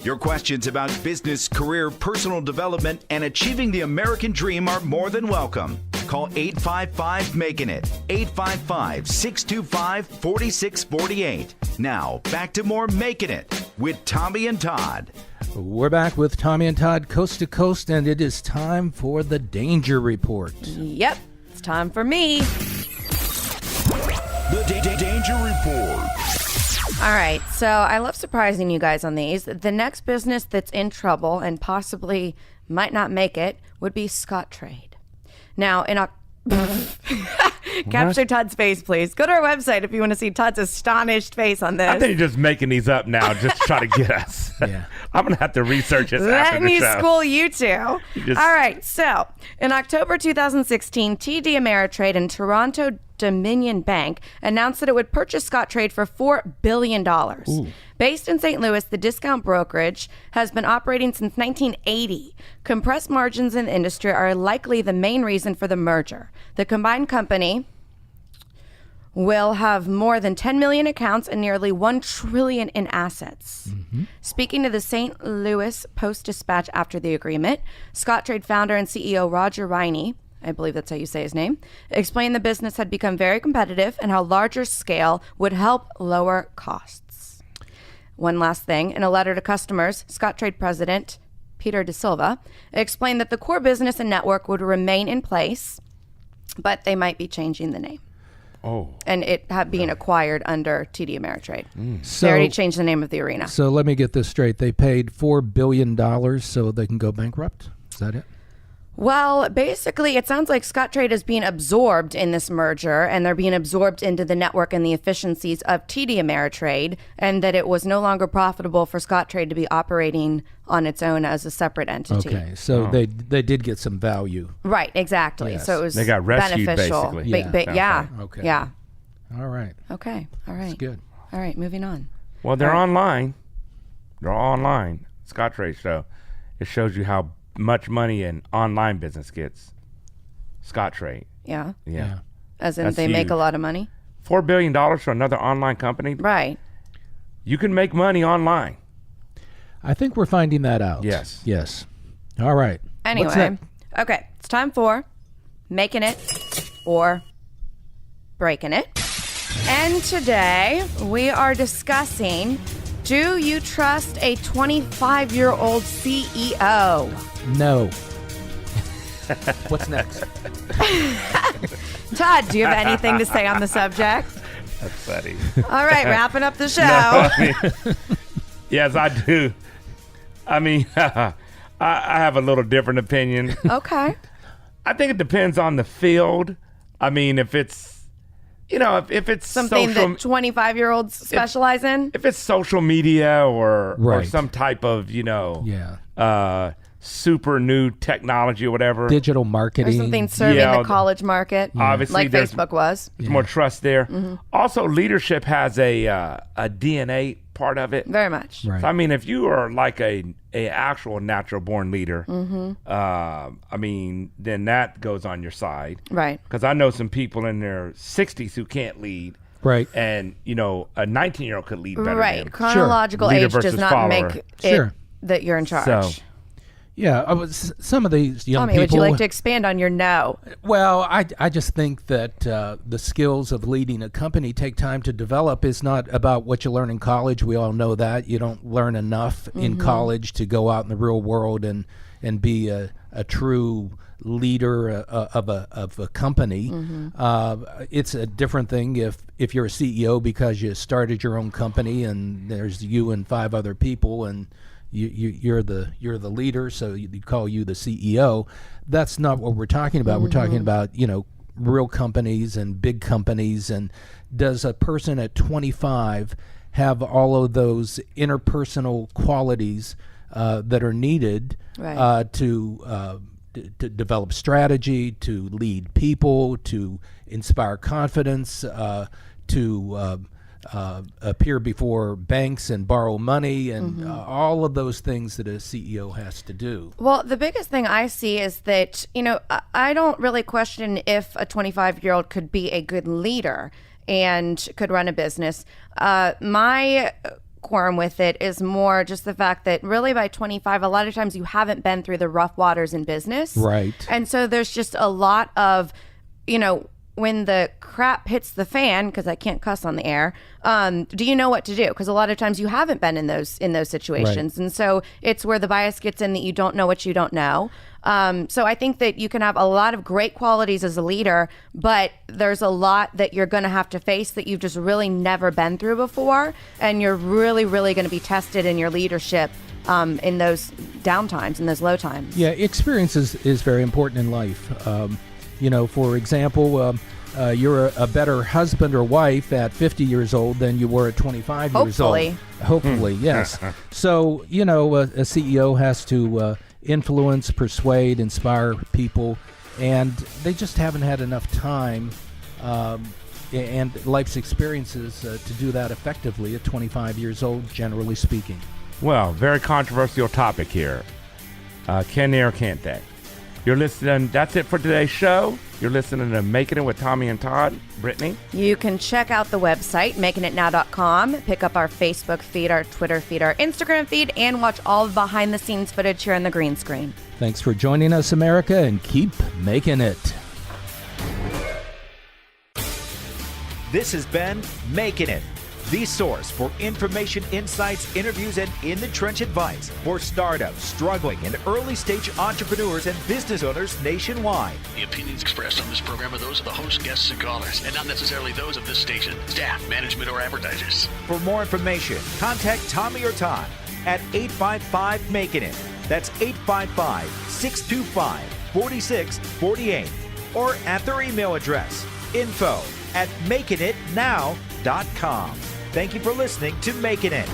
Your questions about business, career, personal development, and achieving the American dream are more than welcome. Call 855-MAKIN IT, 855-625-4648. Now, back to more Makin' It with Tommy and Todd. We're back with Tommy and Todd, coast to coast, and it is time for the Danger Report. Yep, it's time for me. The Danger Report. All right, so I love surprising you guys on these. The next business that's in trouble and possibly might not make it would be Scottrade. Now, capture Todd's face, please. Go to our website if you want to see Todd's astonished face on this. I think you're just making these up now just to try to get us. Yeah. I'm going to have to research this Let after the me show. school you two. All right, so in October 2016, TD Ameritrade and Toronto Dominion Bank announced that it would purchase Scottrade for $4 billion. Ooh. Based in St. Louis, the discount brokerage has been operating since 1980. Compressed margins in the industry are likely the main reason for the merger. The combined company will have more than 10 million accounts and nearly $1 trillion in assets. Mm-hmm. Speaking to the St. Louis Post-Dispatch after the agreement, Scottrade founder and CEO Roger Riney, I believe that's how you say his name, explained the business had become very competitive and how larger scale would help lower costs. One last thing, in a letter to customers, Scottrade president Peter De Silva explained that the core business and network would remain in place, but they might be changing the name. Oh. And it being acquired under TD Ameritrade. So, they already changed the name of the arena. So let me get this straight. They paid $4 billion so they can go bankrupt? Is that it? Well, basically, it sounds like Scottrade is being absorbed in this merger, and they're being absorbed into the network and the efficiencies of TD Ameritrade, and that it was no longer profitable for Scottrade to be operating on its own as a separate entity. Okay, so they did get some value. Right, exactly. Yes. So it was They got rescued, beneficial. basically. Yeah. Okay. Yeah. All right. Okay. All right. That's good. All right, moving on. Well, they're online. They're online. Scottrade show. It shows you how much money an online business gets. Scottrade. Yeah. Yeah. As in That's they make a huge. lot of money? $4 billion for another online company. Right. You can make money online. I think we're finding that out. Yes. Yes. All right. What's Anyway. that? Okay. It's time for Making It or Breaking It. And today we are discussing, do you trust a 25-year-old CEO? No. What's next? Todd, do you have anything to say on the subject? That's funny. All right, wrapping up the show. Yes, I do. I mean, I have a little different opinion. Okay. I think it depends on the field. I mean, if it's, if it's Something social, that 25-year-olds specialize in? if it's social media or Right. some type of, Yeah. super new technology or whatever. Digital Or marketing. something serving Yeah, the college market, Obviously, like there's Facebook was. There's more trust there. Mm-hmm. Also, leadership has a DNA part of it. Very much. Right. So, I mean, if you are like a actual natural born leader, I mean, then that goes on your side. Right. Because I know some people in their 60s who can't lead. Right. And, a 19-year-old could lead better Right. than Chronological Leader age does versus not follower. make it Sure. that you're in charge. So- Yeah. Some of these young Tommy, people. would you like to expand on your no? Well, I just think that the skills of leading a company take time to develop. It's not about what you learn in college. We all know that. You don't learn enough in college to go out in the real world and be a true leader of a company. It's a different thing if you're a CEO because you started your own company and there's you and 5 other people and you're the leader, so you call you the CEO. That's not what we're talking about. We're talking about real companies and big companies. And does a person at 25 have all of those interpersonal qualities that are needed Right. to develop strategy, to lead people, to inspire confidence, to appear before banks and borrow money and all of those things that a CEO has to do. Well, the biggest thing I see is that, I don't really question if a 25-year-old could be a good leader and could run a business. My quorum with it is more just the fact that really by 25, a lot of times you haven't been through the rough waters in business. Right. And so there's just a lot of, when the crap hits the fan, because I can't cuss on the air, do you know what to do? Because a lot of times you haven't been in those situations. Right. And so it's where the bias gets in that you don't know what you don't know. So I think that you can have a lot of great qualities as a leader, but there's a lot that you're going to have to face that you've just really never been through before. And you're really, really going to be tested in your leadership in those downtimes, in those low times. Yeah, experience is very important in life. For example, you're a better husband or wife at 50 years old than you were at 25 years old. Hopefully, yes. So, a CEO has to influence, persuade, inspire people, and they just haven't had enough time and life's experiences to do that effectively at 25 years old, generally speaking. Well, very controversial topic here. Can they or can't they? You're listening. That's it for today's show. You're listening to Making It with Tommy and Todd. Brittany? You can check out the website, makinitnow.com, pick up our Facebook feed, our Twitter feed, our Instagram feed, and watch all the behind-the-scenes footage here on the green screen. Thanks for joining us, America, and keep making it. This has been Making It, the source for information, insights, interviews, and in-the-trench advice for startups, struggling, and early-stage entrepreneurs and business owners nationwide. The opinions expressed on this program are those of the host, guests, and callers, and not necessarily those of this station, staff, management, or advertisers. For more information, contact Tommy or Todd at 855-MAKIN-IT. That's 855-625-4648. Or at their email address, info@makinitnow.com. Thank you for listening to Making It.